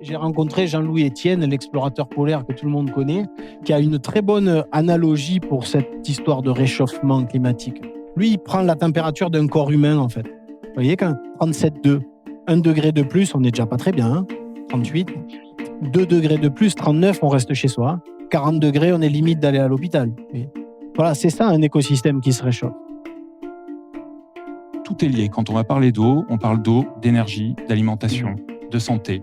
J'ai rencontré Jean-Louis Etienne, l'explorateur polaire que tout le monde connaît, qui a une très bonne analogie pour cette histoire de réchauffement climatique. Lui, il prend la température d'un corps humain, en fait. Vous voyez, quand 37,2, 1 degré de plus, on n'est déjà pas très bien, hein, 38. 2 degrés de plus, 39, on reste chez soi. 40 degrés, on est limite d'aller à l'hôpital. Et voilà, c'est ça un écosystème qui se réchauffe. Tout est lié. Quand on va parler d'eau, on parle d'eau, d'énergie, d'alimentation, de santé.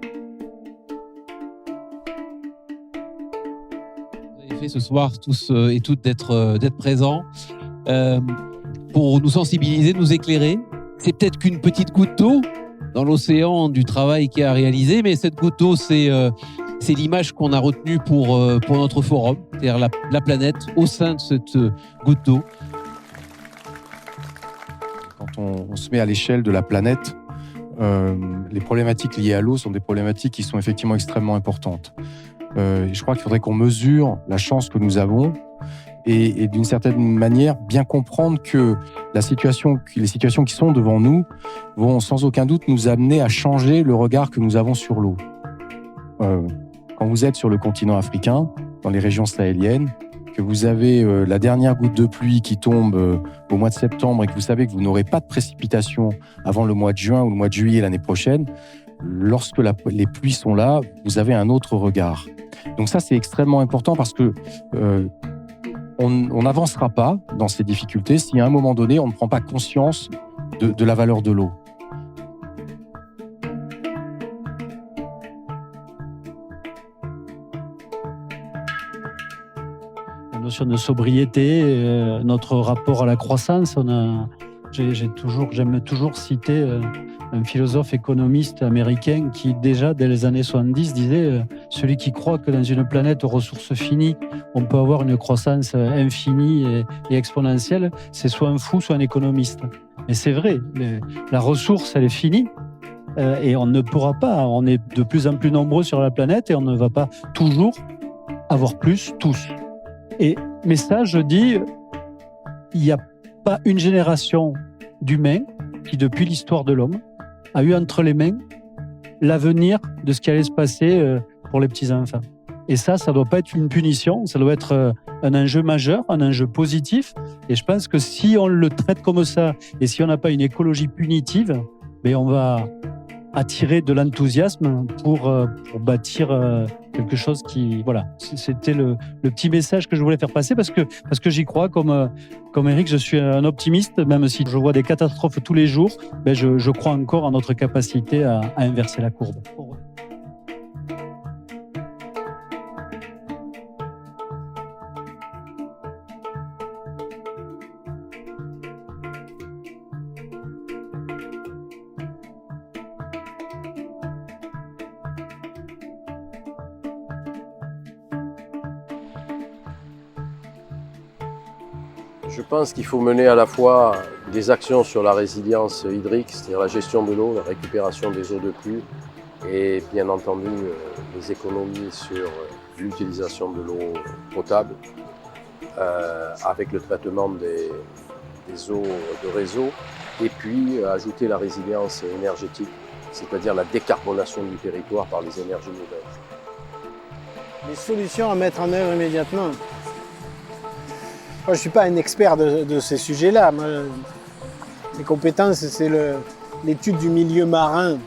Vous avez fait ce soir tous et toutes d'être présents pour nous sensibiliser, nous éclairer. C'est peut-être qu'une petite goutte d'eau dans l'océan du travail qui a réalisé, mais cette goutte d'eau, c'est l'image qu'on a retenue pour notre forum, c'est-à-dire la planète au sein de cette goutte d'eau. Quand on se met à l'échelle de la planète, les problématiques liées à l'eau sont des problématiques qui sont effectivement extrêmement importantes. Je crois qu'il faudrait qu'on mesure la chance que nous avons et d'une certaine manière bien comprendre que les situations qui sont devant nous vont sans aucun doute nous amener à changer le regard que nous avons sur l'eau. Quand vous êtes sur le continent africain, dans les régions sahéliennes, que vous avez la dernière goutte de pluie qui tombe au mois de septembre et que vous savez que vous n'aurez pas de précipitations avant le mois de juin ou le mois de juillet l'année prochaine, lorsque les pluies sont là, vous avez un autre regard. Donc ça, c'est extrêmement important parce que on n'avancera pas dans ces difficultés si à un moment donné, on ne prend pas conscience de la valeur de l'eau. La notion de sobriété, notre rapport à la croissance, j'aime toujours citer un philosophe économiste américain qui, déjà dès les années 70, disait celui qui croit que dans une planète aux ressources finies, on peut avoir une croissance infinie et exponentielle, c'est soit un fou, soit un économiste. Mais c'est vrai, la ressource, elle est finie et on ne pourra pas. On est de plus en plus nombreux sur la planète et on ne va pas toujours avoir plus, tous. Mais ça, je dis, il n'y a pas une génération d'humains qui, depuis l'histoire de l'homme, a eu entre les mains l'avenir de ce qui allait se passer pour les petits-enfants. Et ça ne doit pas être une punition, ça doit être un enjeu majeur, un enjeu positif. Et je pense que si on le traite comme ça, et si on n'a pas une écologie punitive, on va attirer de l'enthousiasme pour bâtir quelque chose qui... Voilà, c'était le petit message que je voulais faire passer parce que j'y crois. Comme Eric, je suis un optimiste, même si je vois des catastrophes tous les jours, je crois encore en notre capacité à inverser la courbe. Je pense qu'il faut mener à la fois des actions sur la résilience hydrique, c'est-à-dire la gestion de l'eau, la récupération des eaux de pluie, et bien entendu les économies sur l'utilisation de l'eau potable, avec le traitement des eaux de réseau, et puis ajouter la résilience énergétique, c'est-à-dire la décarbonation du territoire par les énergies nouvelles. Les solutions à mettre en œuvre immédiatement. Moi, je ne suis pas un expert de ces sujets-là. Mes compétences, c'est l'étude du milieu marin.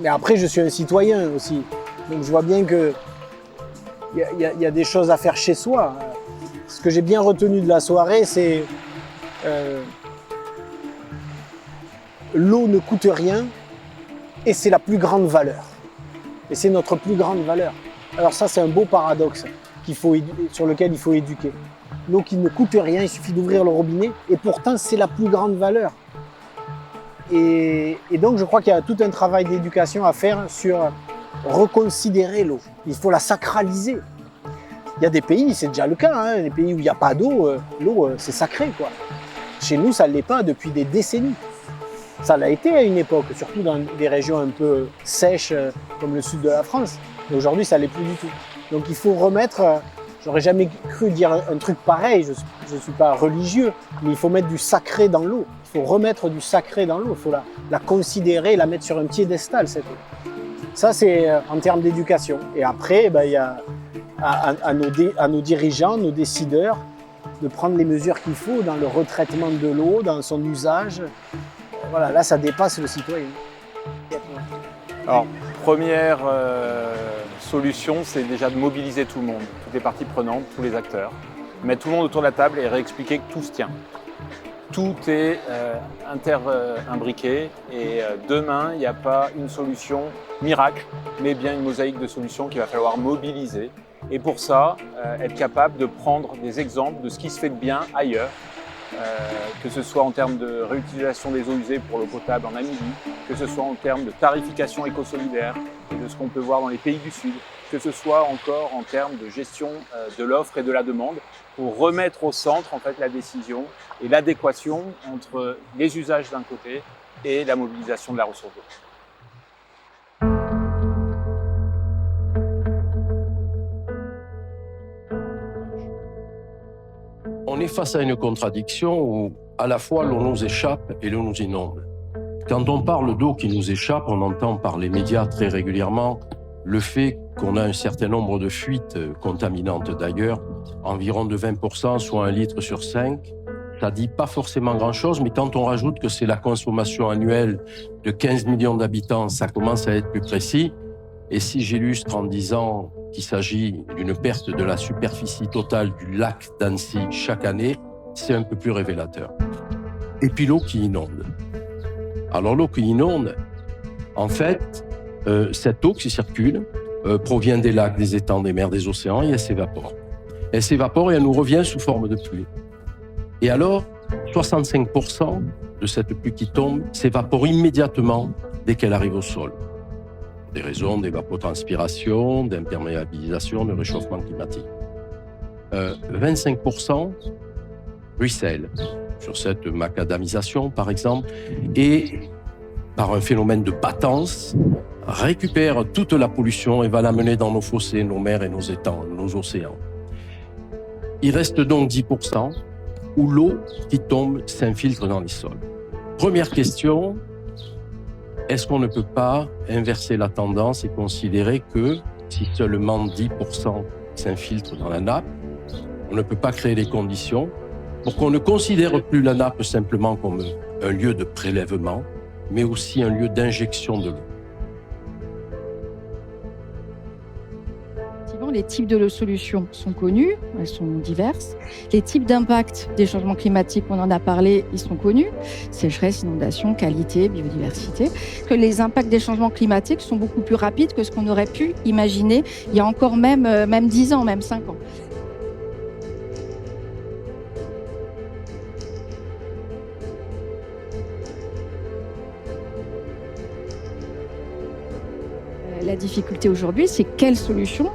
Mais après, je suis un citoyen aussi. Donc je vois bien qu'il y a des choses à faire chez soi. Ce que j'ai bien retenu de la soirée, c'est l'eau ne coûte rien et c'est la plus grande valeur. Et c'est notre plus grande valeur. Alors ça, c'est un beau paradoxe sur lequel il faut éduquer. L'eau qui ne coûte rien, il suffit d'ouvrir le robinet, et pourtant c'est la plus grande valeur. Et donc je crois qu'il y a tout un travail d'éducation à faire sur reconsidérer l'eau. Il faut la sacraliser. Il y a des pays, c'est déjà le cas, hein, des pays où il n'y a pas d'eau, l'eau c'est sacré, quoi. Chez nous, ça ne l'est pas depuis des décennies. Ça l'a été à une époque, surtout dans des régions un peu sèches comme le sud de la France. Mais aujourd'hui, ça ne l'est plus du tout. Donc il faut remettre... J'aurais jamais cru dire un truc pareil, je ne suis pas religieux, mais il faut mettre du sacré dans l'eau. Il faut remettre du sacré dans l'eau, il faut la considérer, la mettre sur un piédestal, cette eau. Ça, c'est en termes d'éducation. Et après, il y a à nos dirigeants, nos décideurs, de prendre les mesures qu'il faut dans le retraitement de l'eau, dans son usage. Voilà, là, ça dépasse le citoyen. Alors, première solution, c'est déjà de mobiliser tout le monde, toutes les parties prenantes, tous les acteurs. Mettre tout le monde autour de la table et réexpliquer que tout se tient. Tout est imbriqué et demain, il n'y a pas une solution miracle, mais bien une mosaïque de solutions qu'il va falloir mobiliser. Et pour ça, être capable de prendre des exemples de ce qui se fait de bien ailleurs, que ce soit en termes de réutilisation des eaux usées pour l'eau potable en Namibie, que ce soit en termes de tarification éco-solidaire et de ce qu'on peut voir dans les pays du Sud, que ce soit encore en termes de gestion de l'offre et de la demande, pour remettre au centre en fait, la décision et l'adéquation entre les usages d'un côté et la mobilisation de la ressource d'eau. On est face à une contradiction où à la fois l'eau nous échappe et l'eau nous inonde. Quand on parle d'eau qui nous échappe, on entend par les médias très régulièrement le fait qu'on a un certain nombre de fuites contaminantes d'ailleurs, environ de 20%, soit 1 litre sur 5. Ça dit pas forcément grand-chose, mais quand on rajoute que c'est la consommation annuelle de 15 millions d'habitants, ça commence à être plus précis. Et si j'illustre en disant qu'il s'agit d'une perte de la superficie totale du lac d'Annecy chaque année, c'est un peu plus révélateur. Et puis l'eau qui inonde. Alors l'eau qui inonde, en fait, cette eau qui circule provient des lacs, des étangs, des mers, des océans et elle s'évapore. Elle s'évapore et elle nous revient sous forme de pluie. Et alors, 65% de cette pluie qui tombe s'évapore immédiatement dès qu'elle arrive au sol. Des raisons d'évapotranspiration, d'imperméabilisation, de réchauffement climatique. 25% ruissellent sur cette macadamisation, par exemple, et par un phénomène de battance, récupère toute la pollution et va l'amener dans nos fossés, nos mers et nos étangs, nos océans. Il reste donc 10% où l'eau qui tombe s'infiltre dans les sols. Première question, est-ce qu'on ne peut pas inverser la tendance et considérer que si seulement 10% s'infiltrent dans la nappe, on ne peut pas créer les conditions pour qu'on ne considère plus la nappe simplement comme un lieu de prélèvement, mais aussi un lieu d'injection de l'eau. Les types de solutions sont connus, elles sont diverses. Les types d'impact des changements climatiques, on en a parlé, ils sont connus. Sécheresse, inondation, qualité, biodiversité. Que les impacts des changements climatiques sont beaucoup plus rapides que ce qu'on aurait pu imaginer il y a encore même 10 ans, même 5 ans. La difficulté aujourd'hui, c'est quelle solution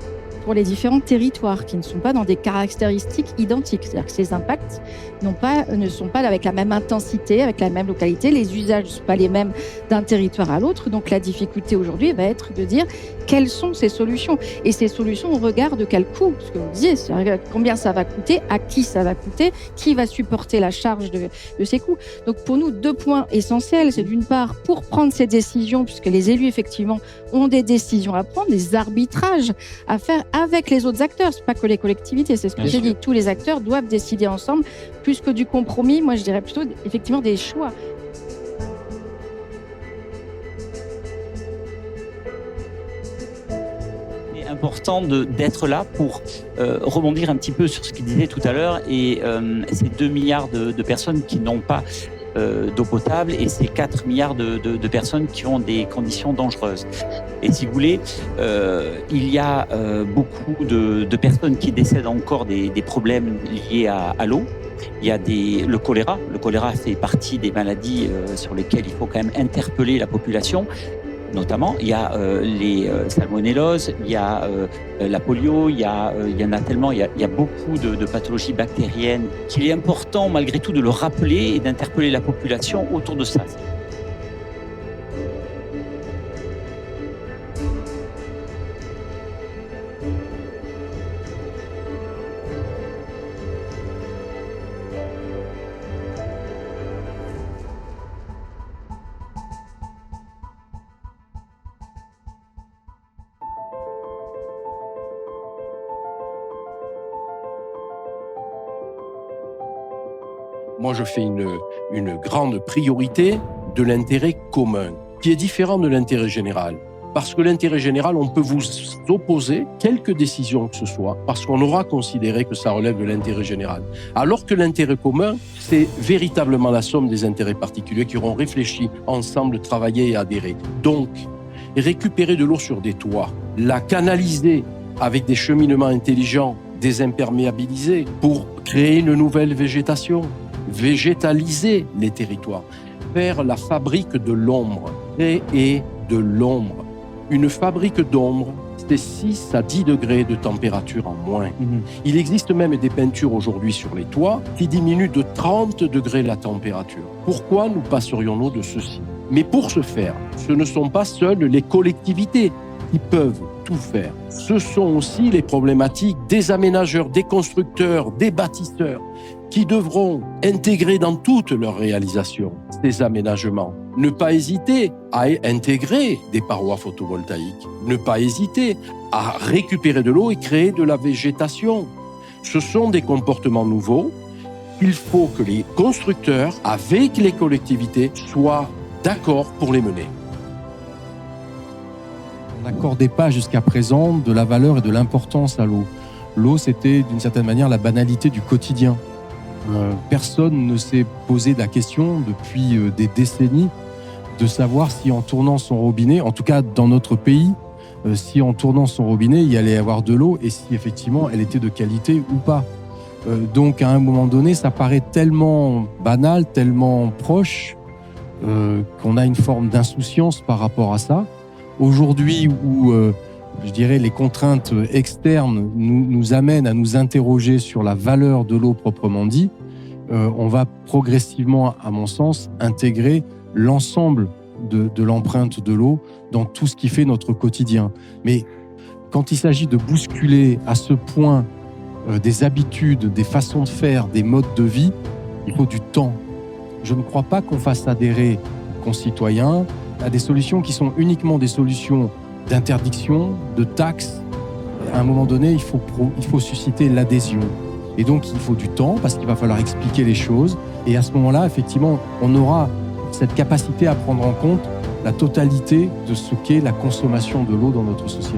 pour les différents territoires qui ne sont pas dans des caractéristiques identiques. C'est-à-dire que ces impacts ne sont pas avec la même intensité, avec la même localité. Les usages ne sont pas les mêmes d'un territoire à l'autre. Donc la difficulté aujourd'hui va être de dire quelles sont ces solutions. Et ces solutions au regard de quel coût. Ce que vous disiez, c'est combien ça va coûter, à qui ça va coûter, qui va supporter la charge de ces coûts. Donc pour nous, 2 points essentiels. C'est d'une part, pour prendre ces décisions, puisque les élus, effectivement, ont des décisions à prendre, des arbitrages à faire avec les autres acteurs. C'est pas que les collectivités, c'est ce que j'ai dit. Tous les acteurs doivent décider ensemble, plus que du compromis. Moi, je dirais plutôt, effectivement, des choix. C'est important d'être là pour rebondir un petit peu sur ce qu'il disait tout à l'heure et ces 2 milliards de personnes qui n'ont pas d'eau potable et ces 4 milliards de personnes qui ont des conditions dangereuses. Et si vous voulez, il y a beaucoup de personnes qui décèdent encore des problèmes liés à l'eau. Il y a le choléra. Le choléra fait partie des maladies sur lesquelles il faut quand même interpeller la population. Notamment, il y a les salmonelloses, il y a la polio, il y en a tellement, il y a beaucoup de pathologies bactériennes qu'il est important malgré tout de le rappeler et d'interpeller la population autour de ça. moi je fais une grande priorité de l'intérêt commun, qui est différent de l'intérêt général. Parce que l'intérêt général, on peut vous opposer quelques décisions que ce soit, parce qu'on aura considéré que ça relève de l'intérêt général. Alors que l'intérêt commun, c'est véritablement la somme des intérêts particuliers qui auront réfléchi ensemble, travaillé et adhéré. Donc, récupérer de l'eau sur des toits, la canaliser avec des cheminements intelligents, désimperméabiliser pour créer une nouvelle végétation, végétaliser les territoires, faire la fabrique de l'ombre, créer de l'ombre. Une fabrique d'ombre, c'est 6 à 10 degrés de température en moins. Il existe même des peintures aujourd'hui sur les toits qui diminuent de 30 degrés la température. Pourquoi nous passerions-nous de ceci? Mais pour ce faire, ce ne sont pas seules les collectivités qui peuvent tout faire. Ce sont aussi les problématiques des aménageurs, des constructeurs, des bâtisseurs qui devront intégrer dans toutes leurs réalisations ces aménagements. Ne pas hésiter à intégrer des parois photovoltaïques. Ne pas hésiter à récupérer de l'eau et créer de la végétation. Ce sont des comportements nouveaux. Il faut que les constructeurs, avec les collectivités, soient d'accord pour les mener. On n'accordait pas jusqu'à présent de la valeur et de l'importance à l'eau. L'eau, c'était d'une certaine manière la banalité du quotidien. Personne ne s'est posé la question depuis des décennies de savoir si en tournant son robinet, en tout cas dans notre pays, si en tournant son robinet, il y allait avoir de l'eau et si effectivement elle était de qualité ou pas. Donc à un moment donné, ça paraît tellement banal, tellement proche, qu'on a une forme d'insouciance par rapport à ça. Aujourd'hui où, je dirais, les contraintes externes nous amènent à nous interroger sur la valeur de l'eau proprement dit, on va progressivement, à mon sens, intégrer l'ensemble de l'empreinte de l'eau dans tout ce qui fait notre quotidien. Mais quand il s'agit de bousculer à ce point des habitudes, des façons de faire, des modes de vie, il faut du temps. Je ne crois pas qu'on fasse adhérer concitoyens à des solutions qui sont uniquement des solutions d'interdiction, de taxes. À un moment donné, il faut susciter l'adhésion. Et donc, il faut du temps parce qu'il va falloir expliquer les choses. Et à ce moment-là, effectivement, on aura cette capacité à prendre en compte la totalité de ce qu'est la consommation de l'eau dans notre société.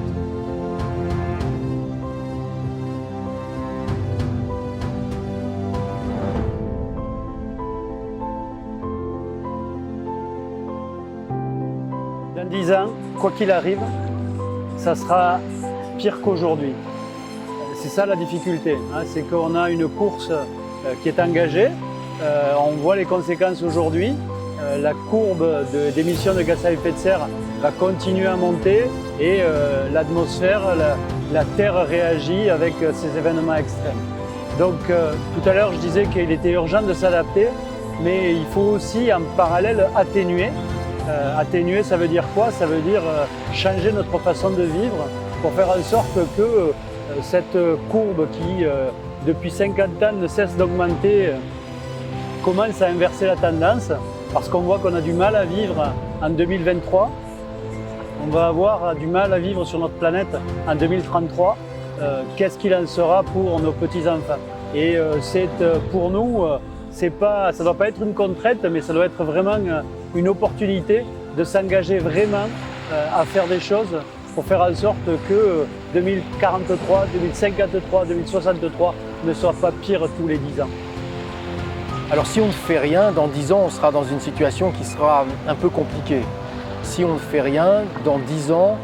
Dans 10 ans, quoi qu'il arrive, ça sera pire qu'aujourd'hui. C'est ça la difficulté, hein, c'est qu'on a une course qui est engagée. On voit les conséquences aujourd'hui. La courbe d'émissions de gaz à effet de serre va continuer à monter et l'atmosphère, la Terre réagit avec ces événements extrêmes. Donc tout à l'heure, je disais qu'il était urgent de s'adapter, mais il faut aussi en parallèle atténuer. Atténuer, ça veut dire quoi? Ça veut dire changer notre façon de vivre pour faire en sorte que cette courbe qui, depuis 50 ans, ne cesse d'augmenter, commence à inverser la tendance, parce qu'on voit qu'on a du mal à vivre en 2023. On va avoir du mal à vivre sur notre planète en 2033. Qu'est-ce qu'il en sera pour nos petits-enfants? Et c'est pour nous, ça ne doit pas être une contrainte, mais ça doit être vraiment une opportunité de s'engager vraiment à faire des choses pour faire en sorte que 2043, 2053, 2063 ne soient pas pires tous les 10 ans. Alors si on ne fait rien, dans 10 ans, on sera dans une situation qui sera un peu compliquée. Si on ne fait rien, dans 10 ans,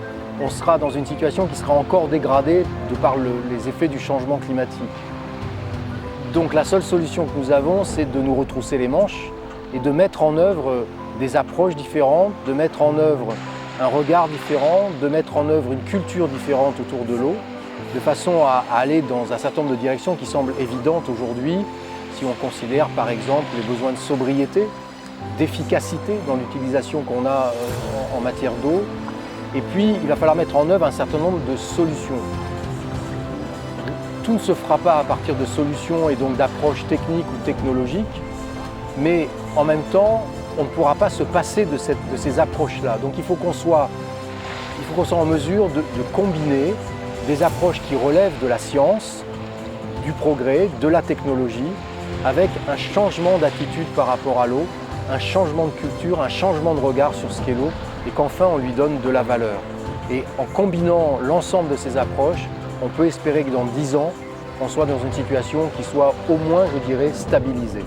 on sera dans une situation qui sera encore dégradée de par les effets du changement climatique. Donc la seule solution que nous avons, c'est de nous retrousser les manches et de mettre en œuvre des approches différentes, de mettre en œuvre un regard différent, de mettre en œuvre une culture différente autour de l'eau, de façon à aller dans un certain nombre de directions qui semblent évidentes aujourd'hui, si on considère par exemple les besoins de sobriété, d'efficacité dans l'utilisation qu'on a en matière d'eau. Et puis, il va falloir mettre en œuvre un certain nombre de solutions. Tout ne se fera pas à partir de solutions et donc d'approches techniques ou technologiques, mais en même temps, on ne pourra pas se passer de ces approches-là. Donc il faut qu'on soit en mesure de combiner des approches qui relèvent de la science, du progrès, de la technologie, avec un changement d'attitude par rapport à l'eau, un changement de culture, un changement de regard sur ce qu'est l'eau, et qu'enfin on lui donne de la valeur. Et en combinant l'ensemble de ces approches, on peut espérer que dans 10 ans, on soit dans une situation qui soit au moins, je dirais, stabilisée.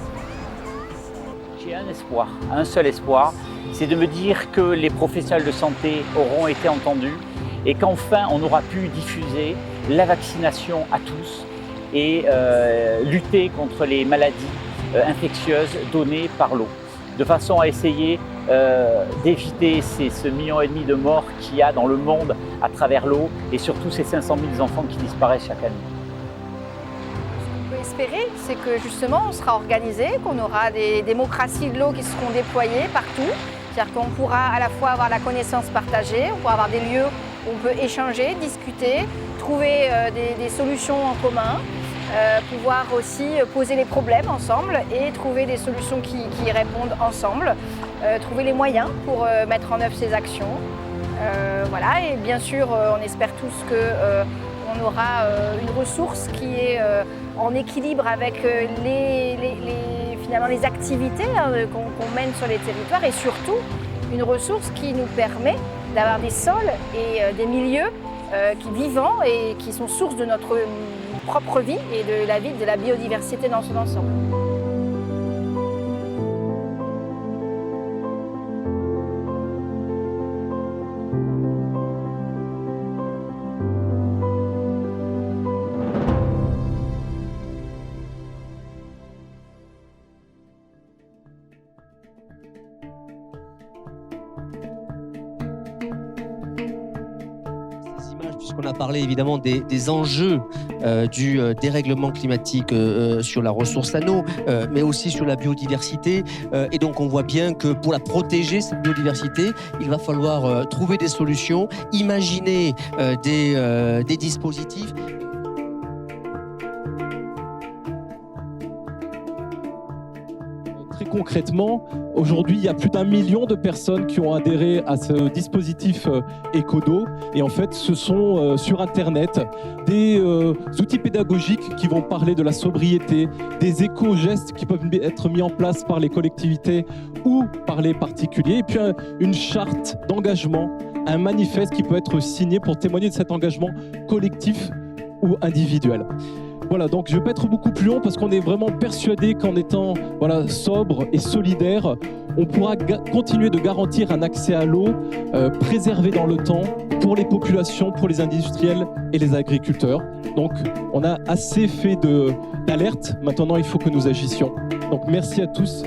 J'ai un espoir, un seul espoir, c'est de me dire que les professionnels de santé auront été entendus et qu'enfin on aura pu diffuser la vaccination à tous et lutter contre les maladies infectieuses données par l'eau, de façon à essayer d'éviter ce 1,5 million de morts qu'il y a dans le monde à travers l'eau et surtout ces 500 000 enfants qui disparaissent chaque année. Ce qu'on peut espérer, c'est que justement on sera organisé, qu'on aura des démocraties de l'eau qui seront déployées partout. C'est-à-dire qu'on pourra à la fois avoir la connaissance partagée, on pourra avoir des lieux où on peut échanger, discuter, trouver des solutions en commun, pouvoir aussi poser les problèmes ensemble et trouver des solutions qui y répondent ensemble, trouver les moyens pour mettre en œuvre ces actions. Voilà, et bien sûr, on espère tous qu'on aura une ressource qui est en équilibre avec finalement les activités qu'on mène sur les territoires et surtout une ressource qui nous permet d'avoir des sols et des milieux qui vivants et qui sont source de notre propre vie et de la vie de la biodiversité dans son ensemble. Puisqu'on a parlé évidemment des enjeux du dérèglement climatique sur la ressource en eau, mais aussi sur la biodiversité. Et donc on voit bien que pour la protéger, cette biodiversité, il va falloir trouver des solutions, imaginer des dispositifs. Très concrètement, aujourd'hui, il y a plus d'1 million de personnes qui ont adhéré à ce dispositif Ecodo. Et en fait, ce sont sur Internet des outils pédagogiques qui vont parler de la sobriété, des éco-gestes qui peuvent être mis en place par les collectivités ou par les particuliers. Et puis une charte d'engagement, un manifeste qui peut être signé pour témoigner de cet engagement collectif ou individuel. Voilà, donc je ne vais pas être beaucoup plus long parce qu'on est vraiment persuadé qu'en étant sobre et solidaire, on pourra continuer de garantir un accès à l'eau préservé dans le temps pour les populations, pour les industriels et les agriculteurs. Donc on a assez fait d'alerte, maintenant il faut que nous agissions. Donc merci à tous.